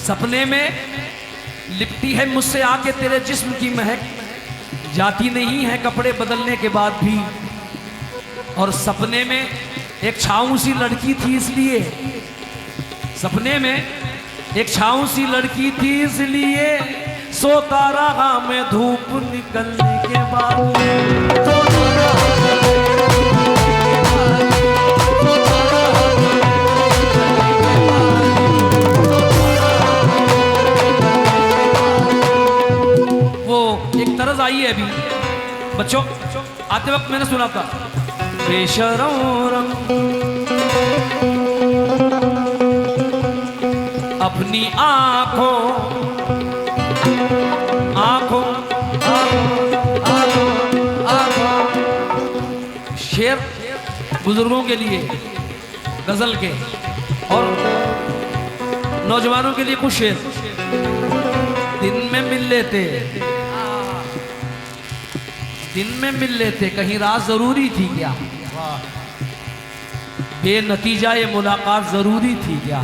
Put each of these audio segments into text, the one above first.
सपने में लिपटी है मुझसे आके तेरे जिस्म की महक, जाती नहीं है कपड़े बदलने के बाद भी। और सपने में एक छाऊ सी लड़की थी इसलिए, सपने में एक छाऊ सी लड़की थी इसलिए सोता रहा मैं धूप निकलने के बाद। वो एक तरज आई है अभी बच्चों, आते वक्त मैंने सुना था, बेशरम अपनी आंखों आंखों शेर बुजुर्गों के लिए गजल के और नौजवानों के लिए कुछ शेर। दिन में मिल लेते, दिन में मिल लेते, कहीं रात जरूरी थी क्या? बेनतीजा ये मुलाकात जरूरी थी क्या?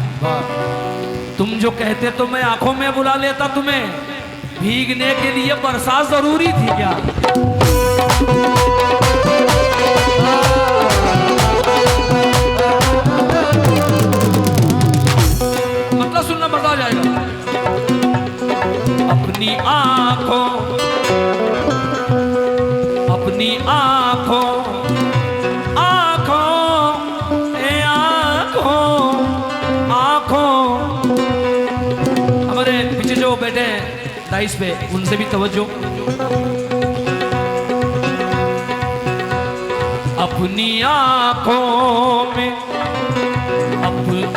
तुम जो कहते तो मैं आंखों में बुला लेता तुम्हें, भीगने के लिए बरसात जरूरी थी क्या? मतलब सुनना मजा आ जाएगा। अपनी आंखों अपनी आंखों बैठे हैं डाइस पे, उनसे भी तवज्जो। अपनी आंखों में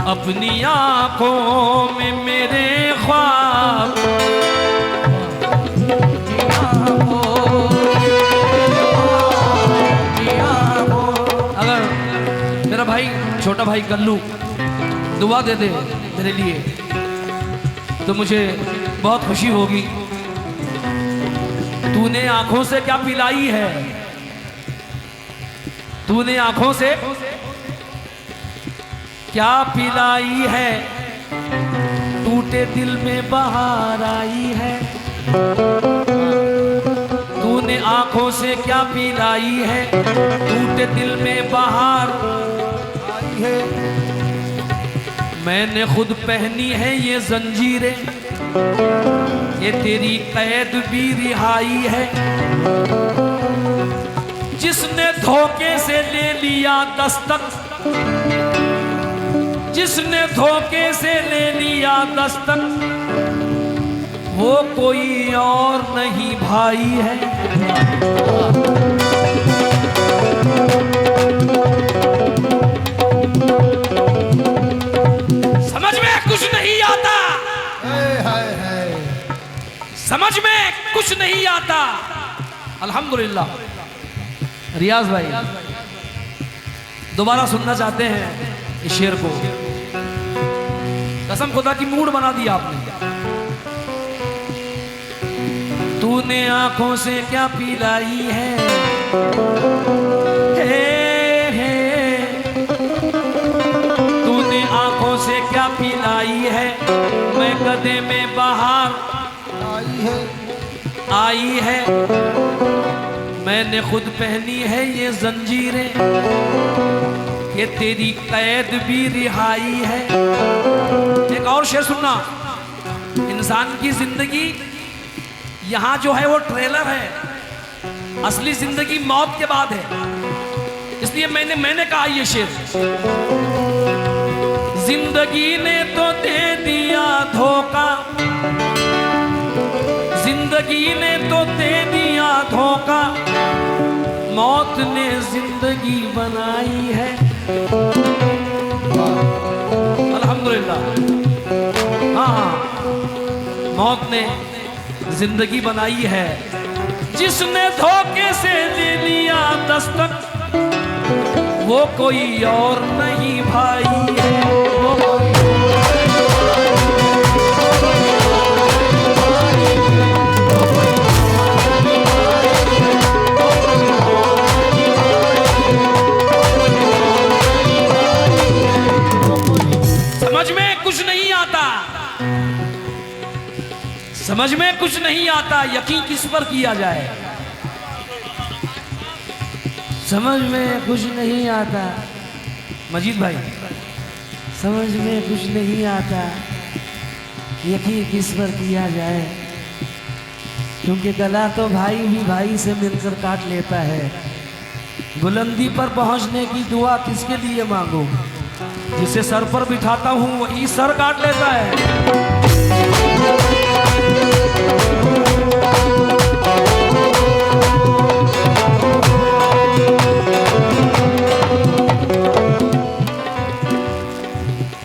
अपनी आंखों में मेरे ख्वाब, अगर मेरा भाई छोटा भाई कल्लू दुआ दे दे मेरे लिए तो मुझे बहुत खुशी होगी। तूने आंखों से क्या पिलाई है, तूने आंखों से क्या पिलाई है, टूटे दिल में बहार आई है। तूने आंखों से क्या पिलाई है, टूटे दिल में बहार आई है। मैंने खुद पहनी है ये जंजीरें, ये तेरी कैद भी रिहाई है। जिसने धोखे से ले लिया दस्तक, जिसने धोखे से ले लिया दस्तक, वो कोई और नहीं भाई है। समझ में कुछ नहीं आता, समझ में कुछ नहीं आता। अल्हम्दुलिल्लाह। रियाज भाई दोबारा सुनना चाहते हैं इस शेर को, कसम खुदा की मूड बना दिया आपने। तूने आंखों से क्या पिलाई है, तूने आंखों से क्या पिलाई है। मैं गदे में बाहर आई है, मैंने खुद पहनी है ये जंजीरें, ये तेरी कैद भी रिहाई है। एक और शेर सुनना। इंसान की जिंदगी यहाँ जो है वो ट्रेलर है, असली जिंदगी मौत के बाद है। इसलिए मैंने कहा ये शेर, जिंदगी ने तो दे दिया धोखा, जिंदगी ने तो दे दिया धोखा, मौत ने जिंदगी बनाई है। अल्हम्दुलिल्लाह। हाँ, मौत ने जिंदगी बनाई है। जिसने धोखे से ले लिया दस्तक, वो कोई और नहीं भाई है। समझ में कुछ नहीं आता, समझ में कुछ नहीं आता, यकीन किस पर किया जाए। समझ में कुछ नहीं आता मजीद भाई, समझ में कुछ नहीं आता, यकीन किस पर किया जाए। क्योंकि गला तो भाई भी भाई से मिलकर काट लेता है। बुलंदी पर पहुंचने की दुआ किसके लिए मांगूं? जिसे सर पर बिठाता हूं वही सर काट लेता है।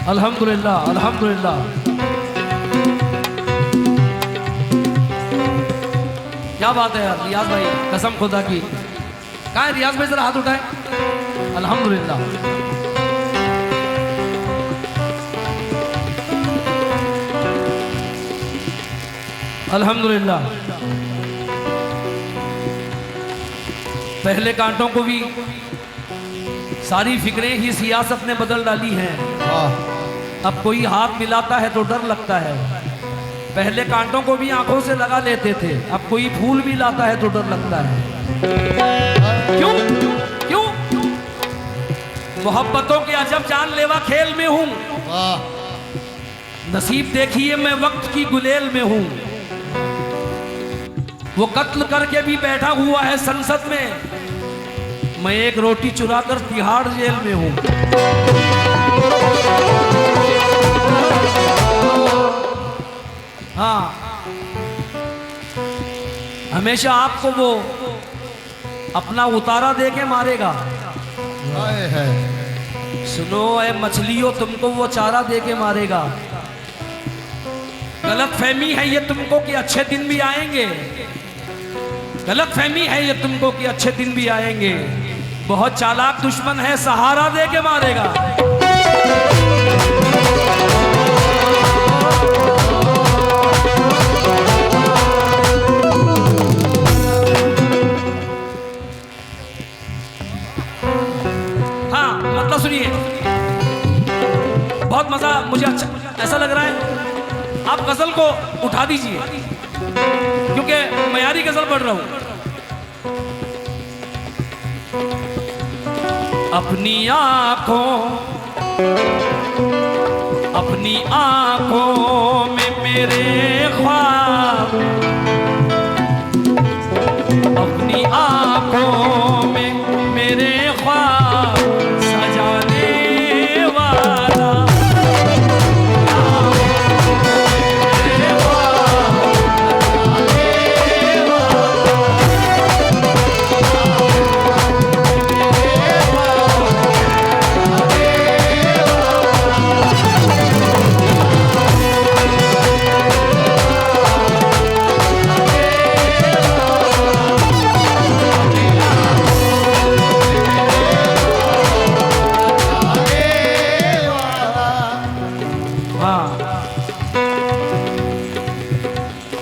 अल्हम्दुलिल्लाह अल्हम्दुलिल्लाह। क्या बात है यार रियाज भाई, कसम खुदा की। कहाँ है रियाज भाई, जरा हाथ उठाए। अल्हम्दुलिल्लाह। अल्हम्दुलिल्लाह। पहले कांटों को भी सारी फिक्रें ही सियासत ने बदल डाली हैं। अब कोई हाथ मिलाता है तो डर लगता है। पहले कांटों को भी आंखों से लगा लेते थे, अब कोई फूल भी लाता है तो डर लगता है। क्यों क्यों? मोहब्बतों के अजब जानलेवा खेल में हूं। नसीब देखिए मैं वक्त की गुलेल में हूं। वो कत्ल करके भी बैठा हुआ है संसद में, मैं एक रोटी चुराकर तिहाड़ जेल में हूं। हाँ, हमेशा आपको वो अपना उतारा दे के मारेगा। सुनो ऐ मछलियों, तुमको वो चारा दे के मारेगा। गलत फहमी है ये तुमको कि अच्छे दिन भी आएंगे। गलत फहमी है ये तुमको कि अच्छे दिन भी आएंगे। बहुत चालाक दुश्मन है, सहारा दे के मारेगा। हाँ मतलब सुनिए, बहुत मजा मुझे अच्छा ऐसा लग रहा है। आप गजल को उठा दीजिए क्योंकि मैं यारी गजल पढ़ रहा हूं। अपनी आंखों में मेरे ख्वाब, अपनी आंखों में मेरे ख्वाब सजाने वाला।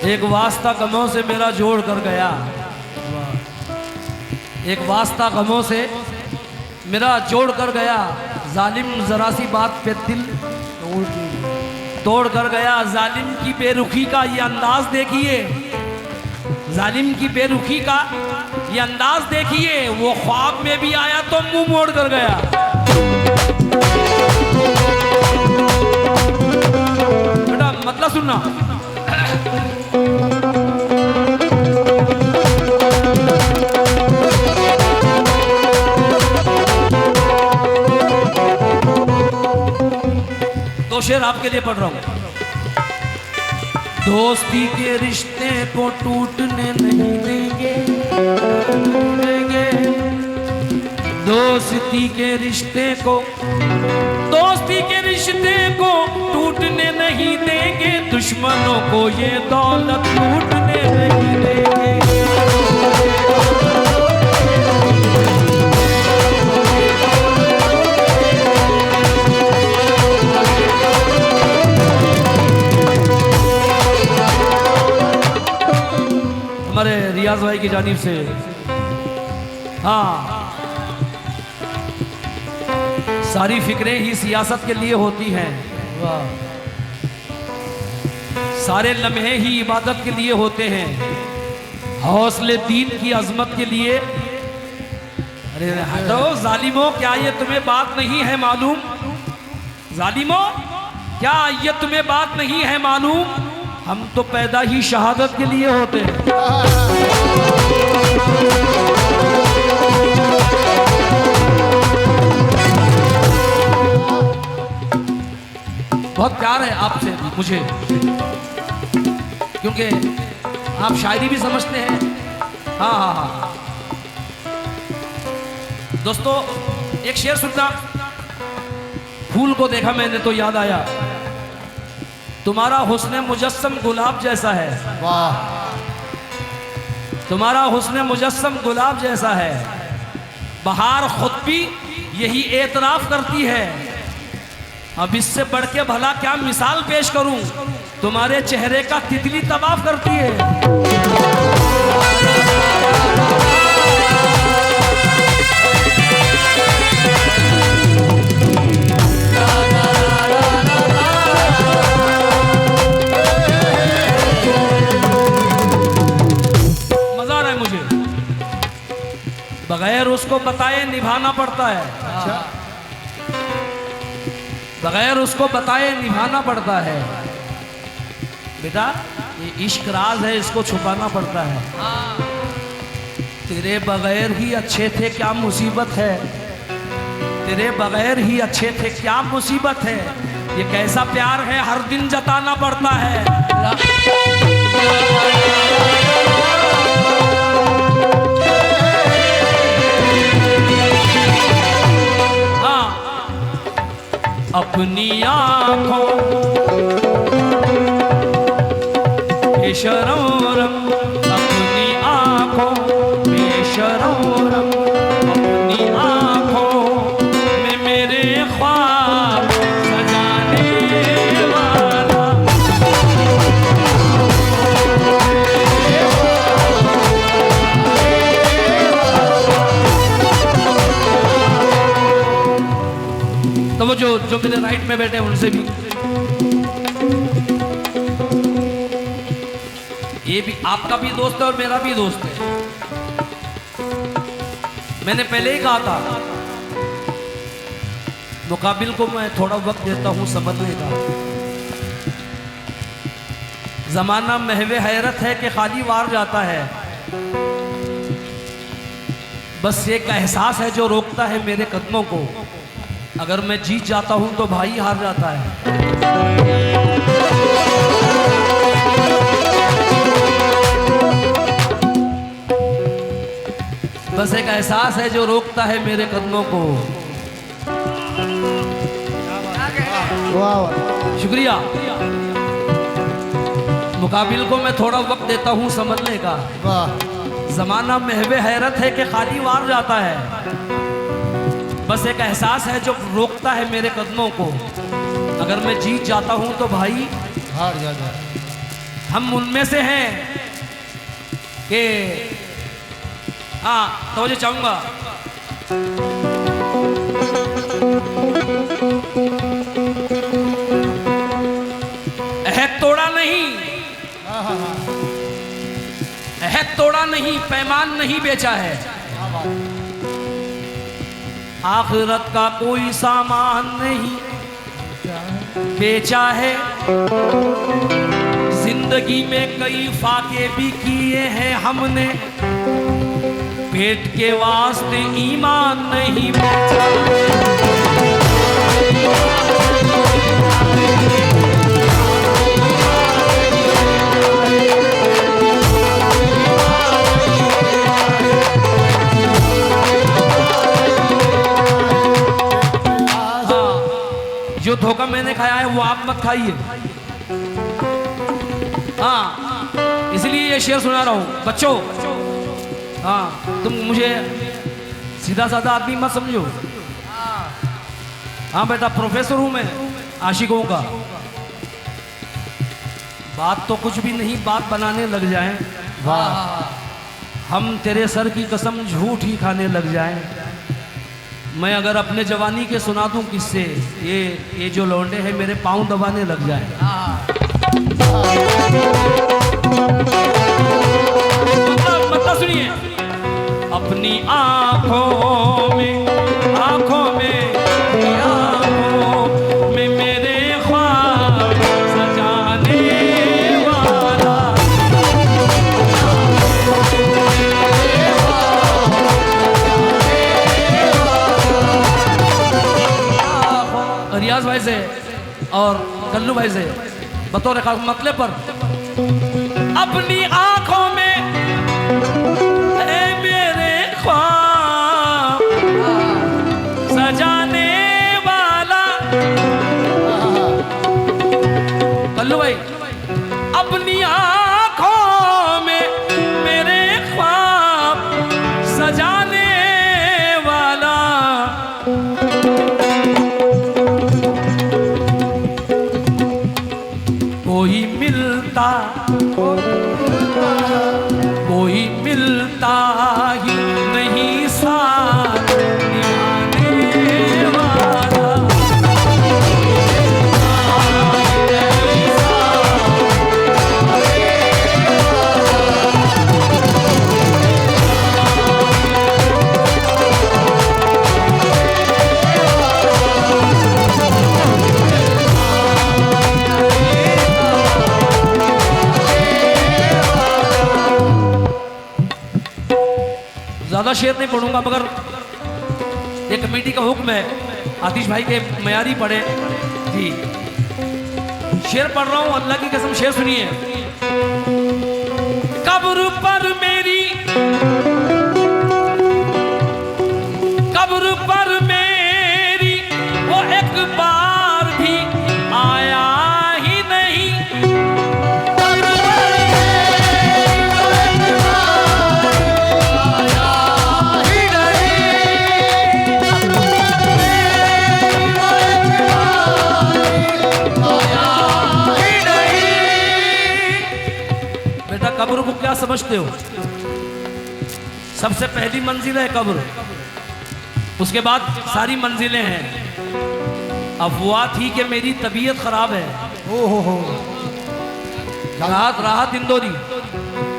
एक वास्ता गमों से मेरा जोड़ कर गया, एक वास्ता गमों से मेरा जोड़ कर गया। जालिम जरा सी बात पे दिल तोड़ कर गया। जालिम की बेरुखी का ये अंदाज देखिए, जालिम की बेरुखी का ये अंदाज देखिए। वो ख्वाब में भी आया तो मुंह मोड़ कर गया। बेटा मतलब सुनना, दो शेर आपके लिए पढ़ रहा हूं। दोस्ती के रिश्ते को टूटने नहीं देंगे, दोस्ती के रिश्ते को, दोस्ती के रिश्ते को टूटने नहीं देंगे। दुश्मनों को ये दौलत लूटने नहीं देंगे। हमारे रियाज भाई की जानिब से हाँ, सारी फिक्रें ही सियासत के लिए होती हैं। सारे लम्हे ही इबादत के लिए होते हैं, हौसले दीन की अजमत के लिए। अरे हटो जालिमो, क्या ये तुम्हें बात नहीं है मालूम? जालिमो, क्या ये तुम्हें बात नहीं है मालूम? हम तो पैदा ही शहादत के लिए होते हैं। बहुत प्यार है आपसे मुझे, क्योंकि आप शायरी भी समझते हैं। हाँ हाँ हाँ दोस्तों, एक शेर सुनना। फूल को देखा मैंने तो याद आया, तुम्हारा हुस्न मुजस्सम गुलाब जैसा है। वाह, तुम्हारा हुस्न मुजस्सम गुलाब जैसा है। बहार खुद भी यही एतराफ करती है। अब इससे बढ़ के भला क्या मिसाल पेश करूं, तुम्हारे चेहरे का तितली तवाफ करती है। मजा आ रहा है मुझे, बगैर उसको बताए निभाना पड़ता है। अच्छा, बगैर उसको बताए निभाना पड़ता है। बेटा ये इश्क राज है, इसको छुपाना पड़ता है। तेरे बगैर ही अच्छे थे क्या मुसीबत है, तेरे बगैर ही अच्छे थे क्या मुसीबत है। ये कैसा प्यार है हर दिन जताना पड़ता है। अपनी आँखों बेशरम, अपनी आँखों बेशरम, अपनी आँखों में मेरे ख्वाब सजाने वाला। तो वो जो मेरे राइट में बैठे हैं उनसे भी, ये भी आपका भी दोस्त है और मेरा भी दोस्त है। मैंने पहले ही कहा था, मुकाबिल को मैं थोड़ा वक्त देता हूं समझने का। जमाना महवे हैरत है कि खाली वार जाता है। बस एक एहसास है जो रोकता है मेरे कदमों को। अगर मैं जीत जाता हूं तो भाई हार जाता है। बस एक एहसास है जो रोकता है मेरे कदमों को। वाह वाह, शुक्रिया। मुकाबिल को मैं थोड़ा वक्त देता हूं समझने का। वाह, जमाना महवे हैरत है कि खाली वार जाता है। बस एक एहसास है जो रोकता है मेरे कदमों को। अगर मैं जीत जाता हूं तो भाई हार जाता है। हम उनमें से हैं कि हाँ तो मुझे चाहूंगा अहद तोड़ा नहीं, हाँ हाँ हाँ, अहद तोड़ा नहीं, पैमान नहीं बेचा है। क्या बात है। आखिरत का कोई सामान नहीं बेचा है। जिंदगी में कई फाके भी किए हैं हमने, पेट के वास्ते ईमान नहीं बेचा। जो धोखा मैंने खाया है वो आप मत खाइए। हाँ इसलिए ये शेर सुना रहा हूं बच्चों। हाँ तुम मुझे सीधा साधा आदमी मत समझो। हाँ बेटा प्रोफेसर हूं मैं आशिकों का। बात तो कुछ भी नहीं, बात बनाने लग जाएं। वाह, हम तेरे सर की कसम झूठ ही खाने लग जाएं। मैं अगर अपने जवानी के सुना दूं किससे, ये जो लौंडे हैं मेरे पाँव दबाने लग जाएं। से और कल्लू भाई से बतौर मतले पर अपनी आंखों में है मेरे ख्वाब सजाने वाला। कल्लू भाई अपनी आंखों में मेरे ख्वाब सजाने वाला, कोई मिलता ही नहीं साथ निभाने वाला। ज्यादा शेर नहीं पढ़ूंगा मगर ये कमेटी का हुक्म है, आतिश भाई के मयारी पढ़े जी। शेर पढ़ रहा हूं, अल्लाह की कसम शेर सुनिए। कब्र पर मेरी वो एक बार भी आया ही नहीं। कब्र को क्या समझते हो? सबसे पहली मंजिल है कब्र, उसके बाद सारी मंजिलें हैं। अफवाह थी कि मेरी तबीयत खराब है, राहत इंदौरी।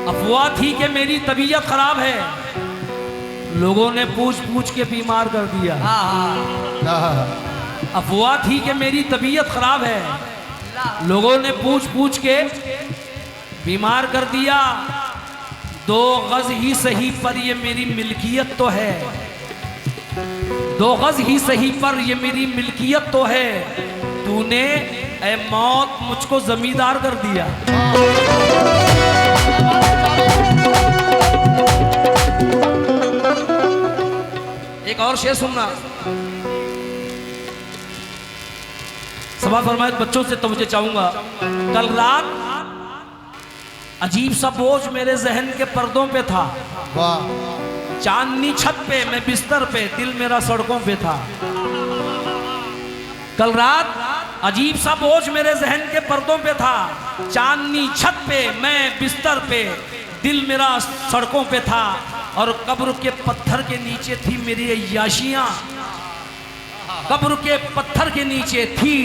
अफवाह थी कि मेरी तबीयत खराब है, लोगों ने पूछ पूछ के बीमार कर दिया। अफवाह थी कि मेरी तबीयत खराब है, लोगों ने पूछ पूछ के बीमार कर दिया। 2 गज ही सही पर ये मेरी मिल्कियत तो है, 2 गज ही सही पर ये मेरी मिल्कियत तो है। तूने ऐ मौत मुझको जमींदार कर दिया। एक और शेर सुनना। सभा फरमाए बच्चों से तो मुझे चाहूंगा। कल रात अजीब सा बोझ मेरे जहन के पर्दों पे था, चांदनी छत पे मैं बिस्तर पे, दिल मेरा सड़कों पे था। कल रात अजीब सा बोझ मेरे जहन के पर्दों पे था, चांदनी छत पे मैं बिस्तर पे, दिल मेरा सड़कों पे था। और कब्र के पत्थर के नीचे थी मेरी अय्याशियां, कब्र के पत्थर के नीचे थी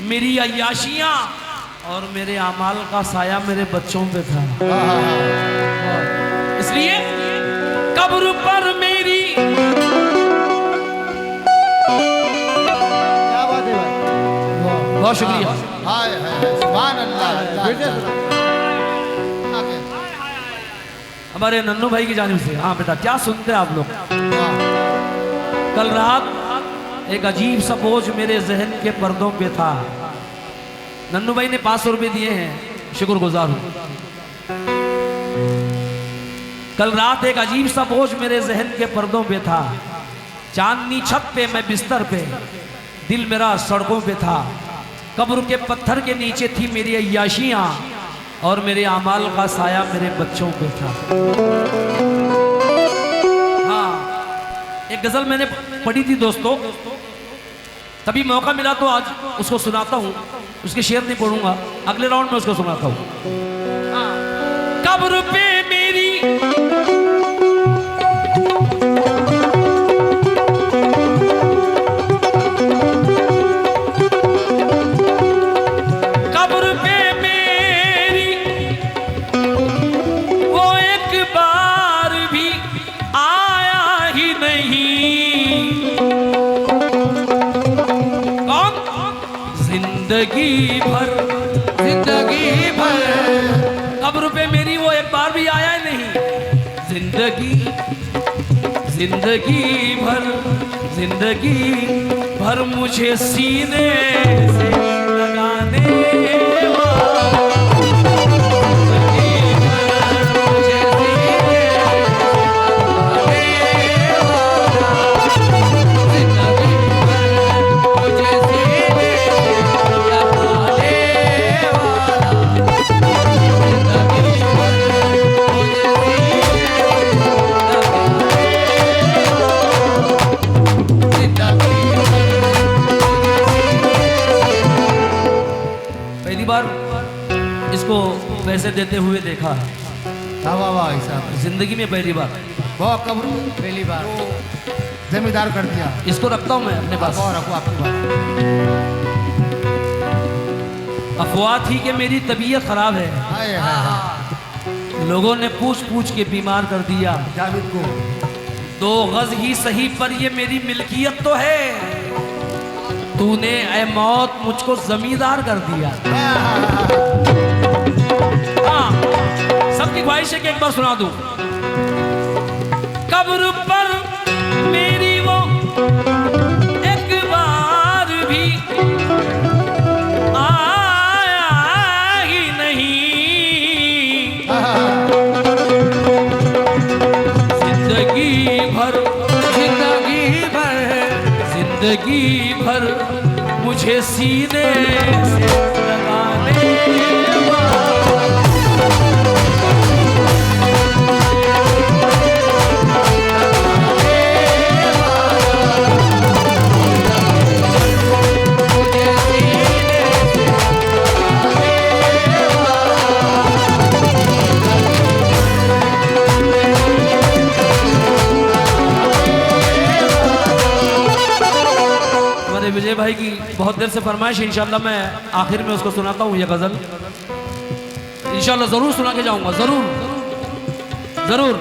मेरी अय्याशियां, और मेरे अमाल का साया मेरे बच्चों पे था। इसलिए कब्र पर मेरी क्या बात है भाई, बहुत शुक्रिया। हाय हाय सुभान अल्लाह। हमारे नन्नू भाई की जानिब से। हाँ बेटा क्या सुनते हैं आप लोग। कल रात एक अजीब सा बोझ मेरे जहन के पर्दों पे था। नन्नू भाई ने 500 रुपये दिए हैं, शुक्रगुजार हूं। कल रात एक अजीब सा बोझ मेरे जहन के पर्दों पे था, चांदनी छत पे मैं बिस्तर पे, दिल मेरा सड़कों पे था। कब्र के पत्थर के नीचे थी मेरी अय्याशियां, और मेरे अमाल का साया मेरे बच्चों पे था। हाँ, एक गजल मैंने पढ़ी थी दोस्तों, तभी मौका मिला तो आज उसको सुनाता हूँ। उसके शेर नहीं पढ़ूंगा, अगले राउंड में उसको सुनाता हूँ। कब्र पे मेरी कब्र पे मेरी वो एक बार भी आया ही नहीं। कौन? जिंदगी भर कब्र पे मेरी वो एक बार भी आया ही नहीं। जिंदगी भर भर मुझे सीने से लगाने वाला, इसको पैसे देते हुए देखा है, वाह वाह वाह साहब, जिंदगी में पहली बार। बहुत कब्रू पहली बार जमींदार कर दिया। इसको रखता हूँ मैं अपने पास। और रखो आपकी बात। अफवाह थी कि मेरी तबीयत खराब है, हाय हाय हाय। लोगों ने पूछ पूछ के बीमार कर दिया। जावेद को 2 गज ही सही पर ये मेरी मिल्कियत तो है, तूने ऐ मौत मुझको जमींदार कर दिया। हाँ, सबकी ख्वाहिश है कि एक बार सुना दूं। कब्र पर मेरी वो एक बार भी आया ही नहीं, जिंदगी भर मुझे सीने से लगाने विजय भाई की बहुत देर से फरमाइश है। इंशाल्लाह मैं आखिर में उसको सुनाता हूँ ये गजल, इंशाल्लाह जरूर सुना के जाऊंगा, जरूर जरूर।